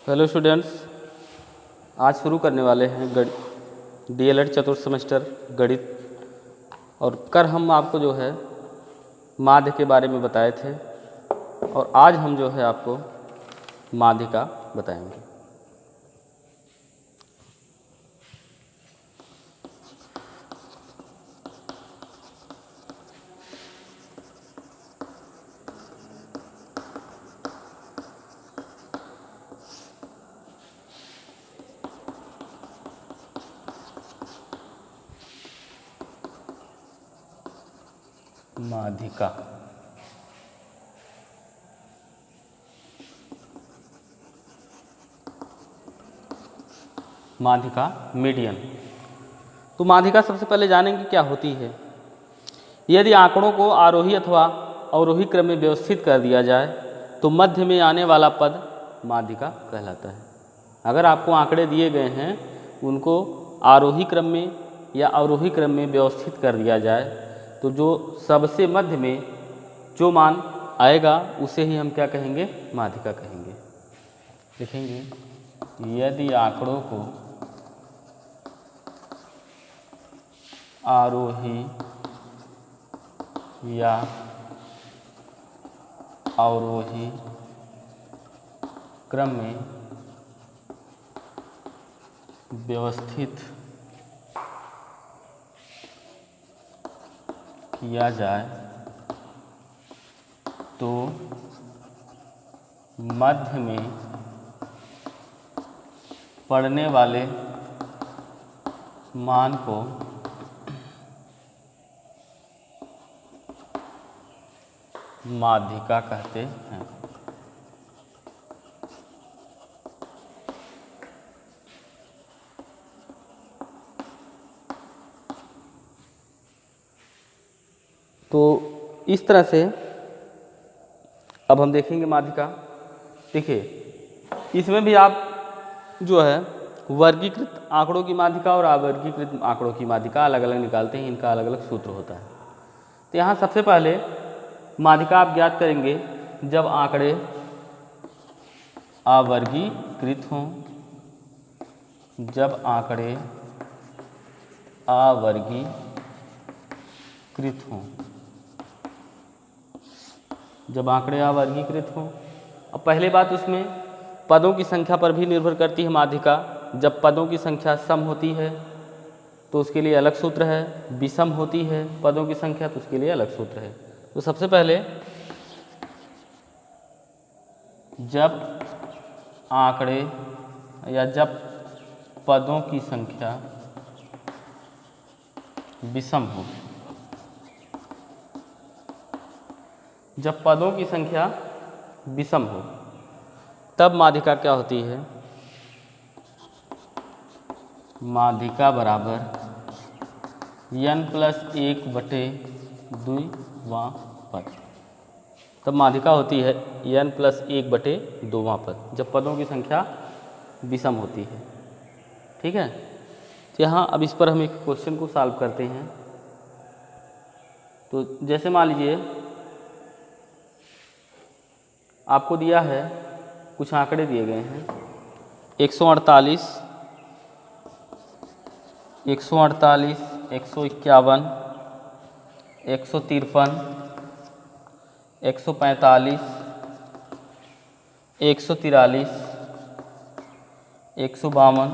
Hello students, आज शुरू करने वाले हैं डीएलएड चतुर्थ सेमेस्टर गणित। और कल हम आपको जो है माध्य के बारे में बताए थे और आज हम जो है आपको माध्य का बताएंगे। माध्यिका माध्यिका मीडियन। तो माध्यिका सबसे पहले जानेंगे क्या होती है। यदि आंकड़ों को आरोही अथवा अवरोही क्रम में व्यवस्थित कर दिया जाए तो मध्य में आने वाला पद माध्यिका कहलाता है। अगर आपको आंकड़े दिए गए हैं उनको आरोही क्रम में या अवरोही क्रम में व्यवस्थित कर दिया जाए तो जो सबसे मध्य में जो मान आएगा उसे ही हम क्या कहेंगे, माध्यिका कहेंगे। लिखेंगे यदि आंकड़ों को आरोही या अवरोही क्रम में व्यवस्थित किया जाए तो मध्य में पड़ने वाले मान को माध्यिका कहते हैं। तो इस तरह से अब हम देखेंगे माध्यिका। देखिए इसमें भी आप जो है वर्गीकृत आंकड़ों की माध्यिका और अवर्गीकृत आंकड़ों की माध्यिका अलग अलग निकालते हैं। इनका अलग अलग सूत्र होता है। तो यहाँ सबसे पहले माध्यिका आप ज्ञात करेंगे जब आंकड़े अवर्गीकृत हों। जब आंकड़े अवर्गीकृत हों, जब आंकड़े अवर्गीकृत हों। अब पहले बात उसमें पदों की संख्या पर भी निर्भर करती है माध्यिका। जब पदों की संख्या सम होती है तो उसके लिए अलग सूत्र है, विषम होती है पदों की संख्या तो उसके लिए अलग सूत्र है। तो सबसे पहले जब आंकड़े या जब पदों की संख्या विषम हो, जब पदों की संख्या विषम हो तब माध्यिका क्या होती है, माध्यिका बराबर n+1/2वां पद। तब माध्यिका होती है n+1/2वां पद जब पदों की संख्या विषम होती है। ठीक है। तो यहाँ अब इस पर हम एक क्वेश्चन को सॉल्व करते हैं। तो जैसे मान लीजिए आपको दिया है, कुछ आंकड़े दिए गए हैं 148, 151, 153, 153, 145, 143, 152,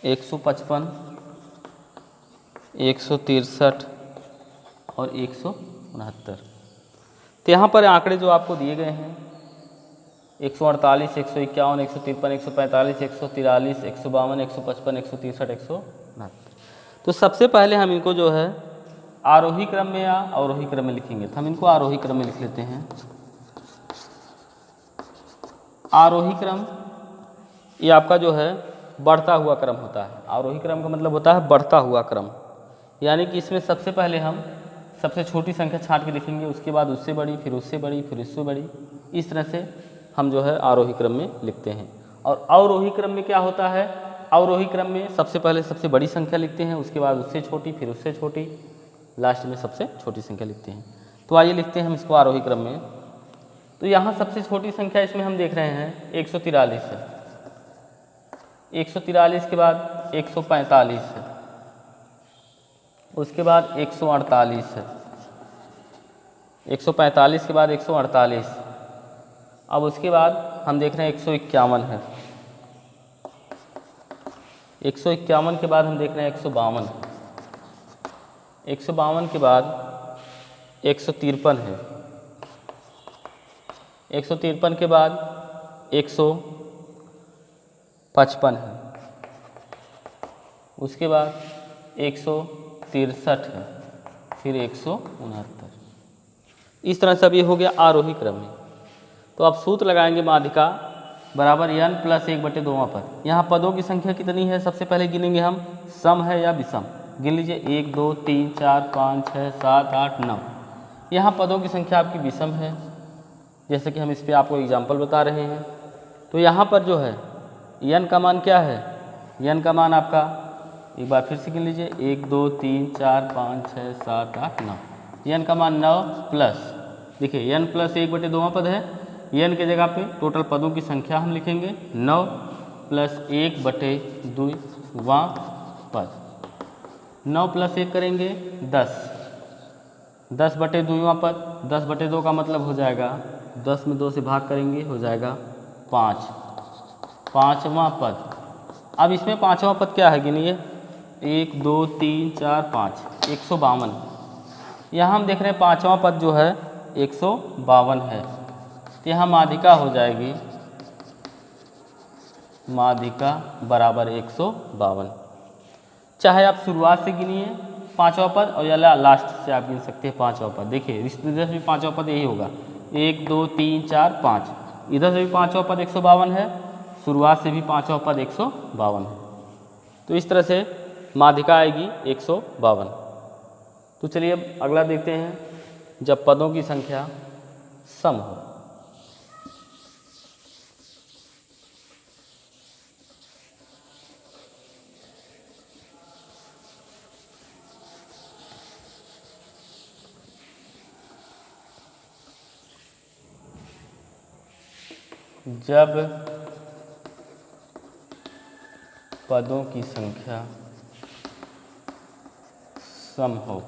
155, 163 और 169। तो यहाँ पर आंकड़े जो आपको दिए गए हैं 148, 151, 153, 145, 143, 152, 155, 163, 169। तो सबसे पहले हम इनको जो है आरोही क्रम में या अवरोही क्रम में लिखेंगे। तो हम इनको आरोही क्रम में लिख लेते हैं। आरोही क्रम ये आपका जो है बढ़ता हुआ क्रम होता है। आरोही क्रम का मतलब होता है बढ़ता हुआ क्रम, यानी कि इसमें सबसे पहले हम सबसे छोटी संख्या छांट के लिखेंगे, उसके बाद उससे बड़ी, फिर उससे बड़ी, फिर उससे बड़ी। इस तरह से हम जो है आरोही क्रम में लिखते हैं। और अवरोही क्रम में क्या होता है, अवरोही क्रम में सबसे पहले सबसे बड़ी संख्या लिखते हैं, उसके बाद उससे छोटी, फिर उससे छोटी, लास्ट में सबसे छोटी संख्या लिखते हैं। तो आइए लिखते हैं हम इसको आरोही क्रम में। तो यहाँ सबसे छोटी संख्या इसमें हम देख रहे हैं 143 है। 143 के बाद 145 है, उसके बाद 148 है, 145 के बाद 148, अब उसके बाद हम देख रहे हैं 151 है, 151 के बाद हम देख रहे हैं 152 है, 152 के बाद 153 है, 153 के बाद 155 है, उसके बाद 163 है, फिर 169। इस तरह से अब ये हो गया आरोही क्रम में। तो अब सूत्र लगाएंगे माध्यिका बराबर n प्लस 1/2 पद। यहाँ पदों की संख्या कितनी है सबसे पहले गिनेंगे हम, सम है या विषम। गिन लीजिए 1 2 3 4 5 6 7 8 9। यहाँ पदों की संख्या आपकी विषम है, जैसे कि हम इस पर आपको एग्जाम्पल बता रहे हैं। तो यहाँ पर जो है n का मान क्या है, n का मान आपका एक बार फिर से गिन लीजिए 1 2 3 4 5 6 7 8 9। n का मान 9 प्लस, देखिए n प्लस 1/2 पद है, n के जगह पे टोटल पदों की संख्या हम लिखेंगे 9 प्लस 1/2 पद। 9 प्लस 1 करेंगे 10, 10/2 पद। 10/2 का मतलब हो जाएगा 10 में 2 से भाग करेंगे हो जाएगा 5, 5वां पद। अब इसमें 5वां पद क्या है गिनिए, 1 2 3 4 5, 152। यहाँ हम देख रहे हैं 5वां पद जो है 152 है, तो यहाँ माध्यिका हो जाएगी माध्यिका बराबर 152। चाहे आप शुरुआत से गिनिए 5वां पद और या लास्ट से आप गिन सकते हैं 5वां पद। देखिए इधर से भी 5वां पद यही होगा, 1 2 3 4 5, इधर से भी 5वां पद 152 है, शुरुआत से भी 5वां पद 152 है। तो इस तरह से माध्यिका आएगी 152। तो चलिए अब अगला देखते हैं, जब पदों की संख्या सम हो। जब पदों की संख्या सम हो,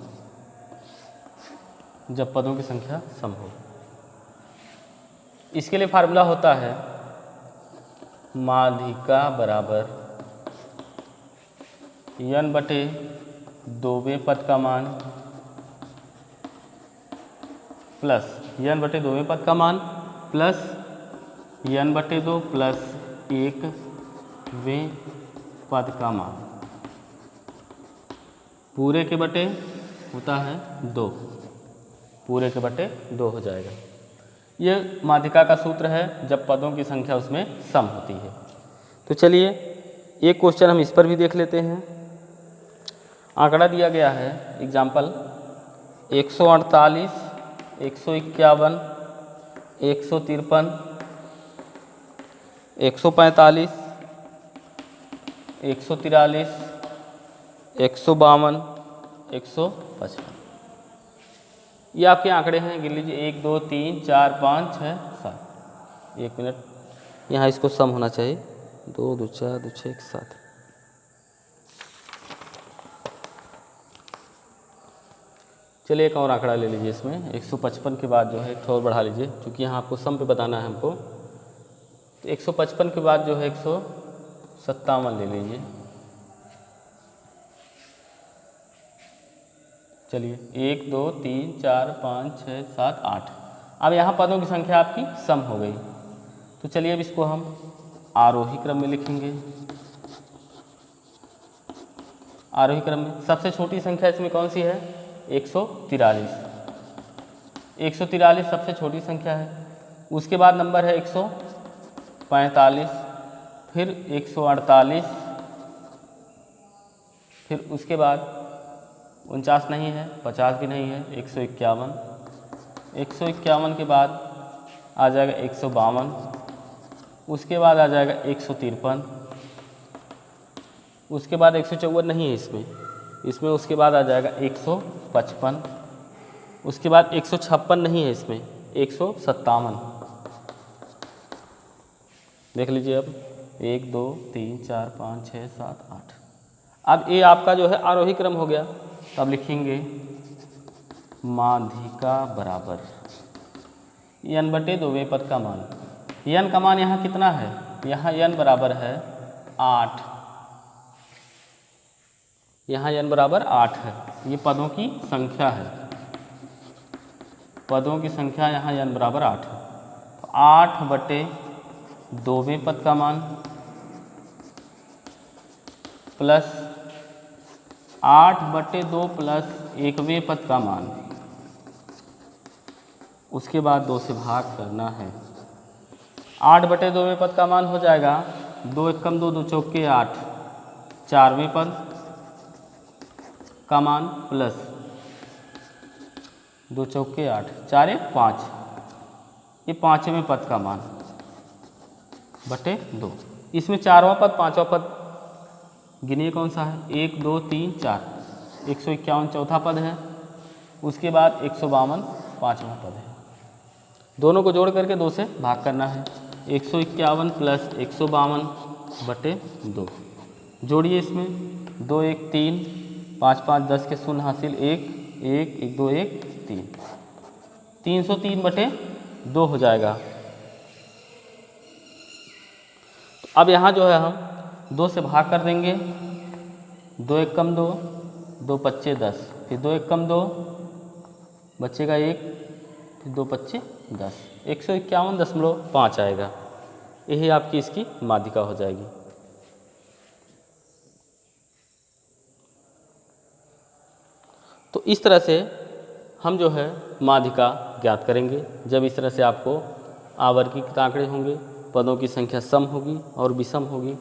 जब पदों की संख्या सम हो, इसके लिए फार्मूला होता है माध्यिका बराबर n/2वें पद का मान प्लस n/2वें पद का मान प्लस n/2 प्लस 1वें पद का मान पूरे के बटे होता है 2, पूरे के बटे 2 हो जाएगा। ये माध्यिका का सूत्र है जब पदों की संख्या उसमें सम होती है। तो चलिए एक क्वेश्चन हम इस पर भी देख लेते हैं। आंकड़ा दिया गया है एग्जाम्पल 148, 151, 153, 145, 143, 152, 155। ये आपके आंकड़े हैं, गिन लीजिए 1 2 3 4 5 6 7। 1 मिनट, यहाँ इसको सम होना चाहिए, 2 2 4 2 6 1 7। चलिए एक और आंकड़ा ले लीजिए इसमें 155 के बाद जो है एक और बढ़ा लीजिए, क्योंकि यहाँ आपको सम पे बताना है हमको। तो 155 के बाद जो है 157 ले लीजिए। चलिए 1 2 3 4 5 6 7 8। अब यहाँ पदों की संख्या आपकी सम हो गई। तो चलिए अब इसको हम आरोही क्रम में लिखेंगे। आरोही क्रम में सबसे छोटी संख्या इसमें कौन सी है, 143। 143 सबसे छोटी संख्या है। उसके बाद नंबर है 145, फिर 148, फिर उसके बाद 49 नहीं है, 50 भी नहीं है, 151। 151 के बाद आ जाएगा 152, उसके बाद आ जाएगा 153, उसके बाद 154 नहीं है इसमें उसके बाद आ जाएगा 155, उसके बाद 156 नहीं है इसमें, 157, देख लीजिए अब 1 2 3 4 5 6 7 8। अब ये आपका जो है आरोही क्रम हो गया। तो अब लिखेंगे माध्यिका बराबर n बटे 2वें पद का मान। n का मान यहाँ कितना है, यहाँ n बराबर है 8, यहाँ n बराबर 8 है। ये पदों की संख्या है, पदों की संख्या यहाँ n बराबर 8 है। तो 8 बटे 2वें पद का मान प्लस 8 बटे 2 प्लस 1वें पद का मान, उसके बाद 2 से भाग करना है। 8 बटे 2वें पद का मान हो जाएगा 2 एकम 2 2 चौके 8, 4वें पद का मान प्लस 2 चौके 8, 4 1 5, ये 5वें पद का मान बटे 2। इसमें 4वां पद 5वां पद गिनिए कौन सा है, 1 2 3 4, 151 चौथा पद है, उसके बाद 152 5वां पद है। दोनों को जोड़ करके 2 से भाग करना है। 151 प्लस 152 बटे 2, जोड़िए इसमें 2 1 3, 5 5 10 के शून्य हासिल 1 1 1 2 1 3, 303 बटे 2 हो जाएगा। अब यहाँ जो है हम 2 से भाग कर देंगे, 2 एकम 2, 2 पच्चे 10, फिर 2 एकम 2 बचेगा 1, फिर 2 पच्चे 10, 151.5 आएगा। यही आपकी इसकी माध्यिका हो जाएगी। तो इस तरह से हम जो है माध्यिका ज्ञात करेंगे। जब इस तरह से आपको आवर्गिक आंकड़े होंगे, पदों की संख्या सम होगी और विषम होगी,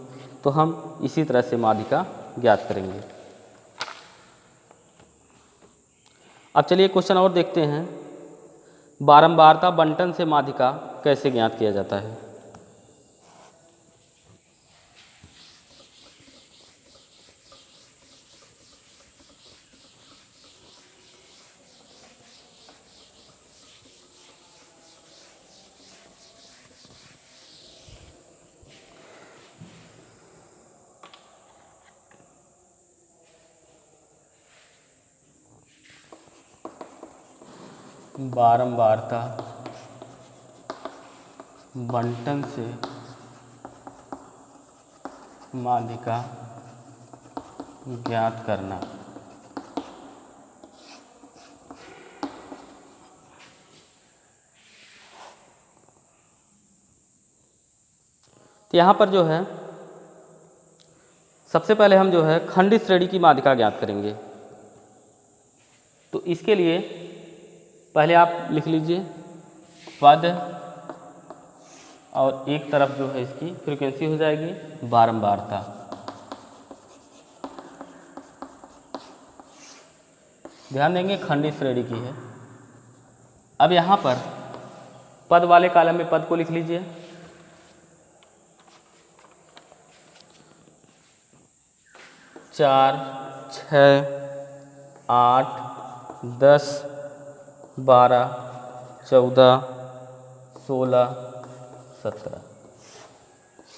तो हम इसी तरह से माध्यिका ज्ञात करेंगे। अब चलिए क्वेश्चन और देखते हैं, बारंबारता बंटन से माध्यिका कैसे ज्ञात किया जाता है। बारंबारता बंटन से माध्यिका ज्ञात करना। तो यहाँ पर जो है सबसे पहले हम जो है खंडित श्रेणी की माध्यिका ज्ञात करेंगे। तो इसके लिए पहले आप लिख लीजिए पद, और एक तरफ जो है इसकी फ्रीक्वेंसी हो जाएगी बारंबारता। ध्यान देंगे खंडित श्रेणी की है। अब यहाँ पर पद वाले कॉलम में पद को लिख लीजिए। चार, 6, 8, 10, 12, 14, 16, 17,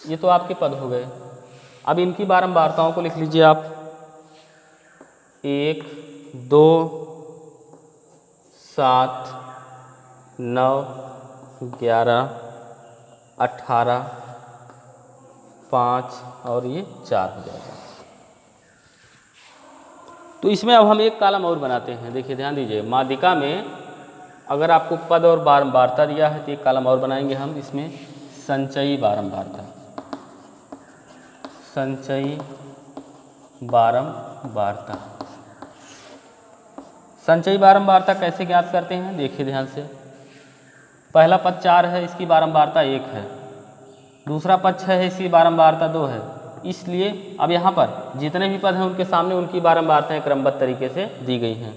ये तो आपके पद हो गए। अब इनकी बारंबारताओं को लिख लीजिए आप। 1 2 7 9 11 18 5 और ये 4 हो जाएगा। तो इसमें अब हम एक कॉलम और बनाते हैं। देखिए ध्यान दीजिए, माध्यिका में अगर आपको पद और बारंबारता दिया है तो एक कॉलम और बनाएंगे हम इसमें, संचयी बारंबारता। संचयी बारंबारता। संचयी बारंबारता कैसे ज्ञात करते हैं, देखिए ध्यान से। पहला पद 4 है, इसकी बारंबारता 1 है। दूसरा पद 6 है, इसकी बारंबारता 2 है। इसलिए अब यहाँ पर जितने भी पद हैं उनके सामने उनकी बारंबारताएं क्रमबद्ध तरीके से दी गई हैं।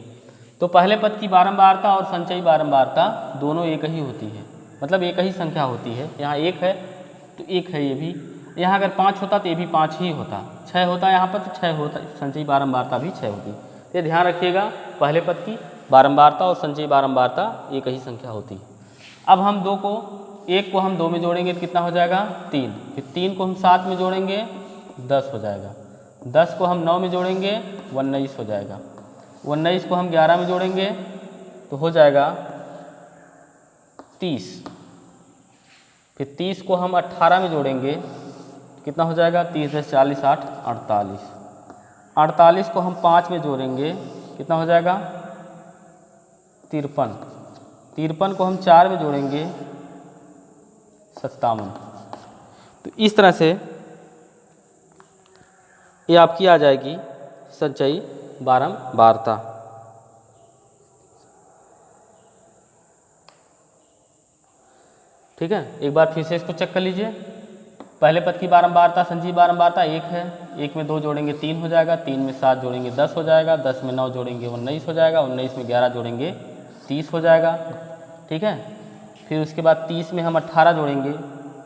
तो पहले पद की बारंबारता और संचयी बारंबारता दोनों एक ही होती है, मतलब एक ही संख्या होती है। यहाँ 1 है तो 1 है ये भी। यहाँ अगर 5 होता तो ये भी 5 ही होता। 6 होता यहाँ पर तो 6 होता, संचयी बारंबारता भी 6 होती। तो ध्यान रखिएगा, पहले पद की बारंबारता और संचयी बारंबारता एक ही संख्या होती है। अब हम 2 को 1 को हम 2 में जोड़ेंगे तो कितना हो जाएगा 3, फिर 3 को हम 7 में जोड़ेंगे 10 हो जाएगा, 10 को हम 9 में जोड़ेंगे 19 हो जाएगा, 19 को हम 11 में जोड़ेंगे तो हो जाएगा 30, फिर 30 को हम 18 में जोड़ेंगे कितना हो जाएगा 30 10 40 60 48, 48 को हम 5 में जोड़ेंगे कितना हो जाएगा 53, 53 को हम 4 में जोड़ेंगे 57। तो इस तरह से ये आपकी आ जाएगी संचयी बारंबारता। ठीक है, एक बार फिर से इसको चेक कर लीजिए। पहले पद की बारंबारता संचयी बारंबारता 1 है, 1 में 2 जोड़ेंगे 3 हो जाएगा, 3 में 7 जोड़ेंगे 10 हो जाएगा, 10 में 9 जोड़ेंगे 19 हो जाएगा, 19 में 11 जोड़ेंगे 30 हो जाएगा। ठीक है, फिर उसके बाद 30 में हम 18 जोड़ेंगे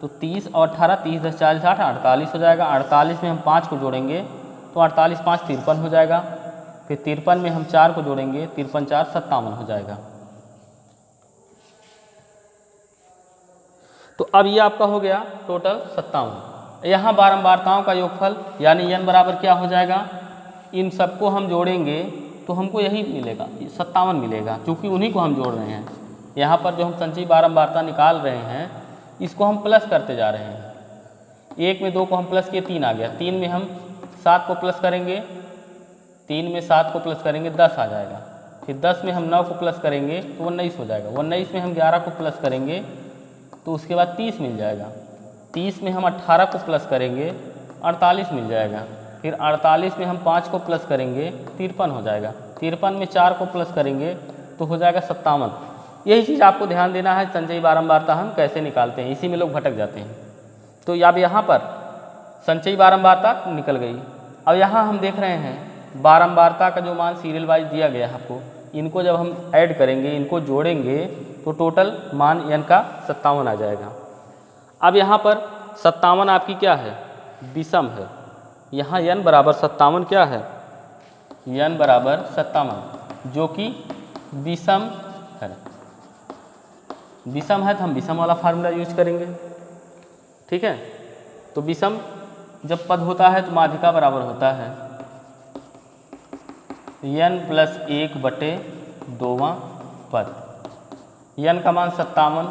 तो 30 और 18 30 10 40 60 48 हो जाएगा, 48 में हम 5 को जोड़ेंगे तो 48 5 53 हो जाएगा, फिर 53 में हम 4 को जोड़ेंगे 53 4 57 हो जाएगा। तो अब ये आपका हो गया टोटल 57। यहाँ बारंबारताओं का योगफल यानी n बराबर क्या हो जाएगा, इन सबको हम जोड़ेंगे तो हमको यही मिलेगा 57 मिलेगा, क्योंकि उन्हीं को हम जोड़ रहे हैं। यहाँ पर जो हम संचयी बारंबारता निकाल रहे हैं इसको हम प्लस करते जा रहे हैं। 1 में 2 को हम प्लस किए 3 आ गया, 3 में हम 7 को प्लस करेंगे, 3 में 7 को प्लस करेंगे 10 आ जाएगा, फिर 10 में हम 9 को प्लस करेंगे तो 19 हो जाएगा, 19 में हम 11 को प्लस करेंगे तो उसके बाद 30 मिल जाएगा, 30 में हम 18 को प्लस करेंगे 48 मिल जाएगा, फिर 48 में हम 5 को प्लस करेंगे 53 हो जाएगा, 53 में 4 को प्लस करेंगे तो हो जाएगा 57। यही चीज़ आपको ध्यान देना है, संचयी बारंबारता हम कैसे निकालते हैं, इसी में लोग भटक जाते हैं। तो अब यहाँ पर संचयी बारंबारता निकल गई। अब यहाँ हम देख रहे हैं बारंबारता का जो मान सीरियल वाइज दिया गया है आपको, इनको जब हम ऐड करेंगे, इनको जोड़ेंगे तो टोटल मान n का 57 आ जाएगा। अब यहाँ पर 57 आपकी क्या है, विषम है। यहाँ n बराबर 57 क्या है, n बराबर 57 जो कि विषम है। विषम है तो हम विषम वाला फार्मूला यूज करेंगे। ठीक है, तो विषम जब पद होता है तो माध्यिका बराबर होता है n प्लस 1/2वां पद। n का मान 57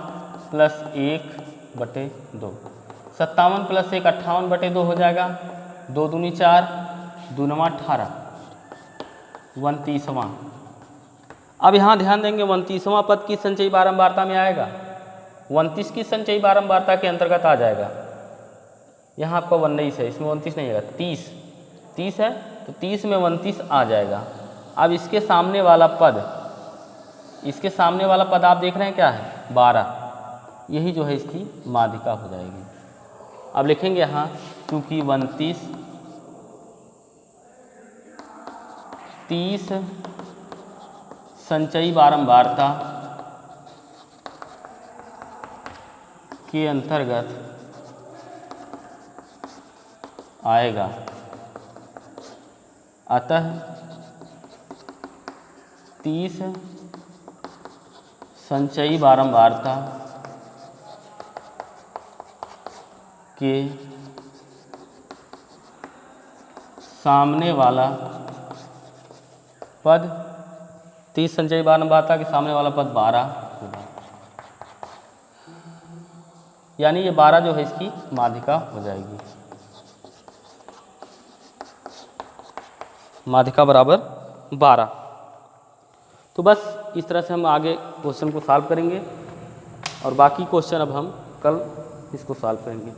प्लस 1/2, 57 प्लस 1 58/2 हो जाएगा, 2 दूनी 4 दूनवा 18 29वां। अब यहाँ ध्यान देंगे 29वां पद की संचयी बारंबारता में आएगा, 29 की संचयी बारंबारता के अंतर्गत आ जाएगा। यहाँ आपका 19 है, इसमें 29 नहीं आएगा, 30 है तो 30 में 29 आ जाएगा। अब इसके सामने वाला पद आप देख रहे हैं क्या है 12, यही जो है इसकी माध्यिका हो जाएगी। अब लिखेंगे यहाँ क्योंकि 29 30 संचयी बारंबारता के अंतर्गत आएगा, अतः 30 संचयी बारंबारता के सामने वाला पद 30 संचयी बारंबारता के सामने वाला पद 12 होगा, यानी ये 12 जो है इसकी माध्यिका हो जाएगी। माध्यिका बराबर 12। तो बस इस तरह से हम आगे क्वेश्चन को सॉल्व करेंगे और बाकी क्वेश्चन अब हम कल इसको सॉल्व करेंगे।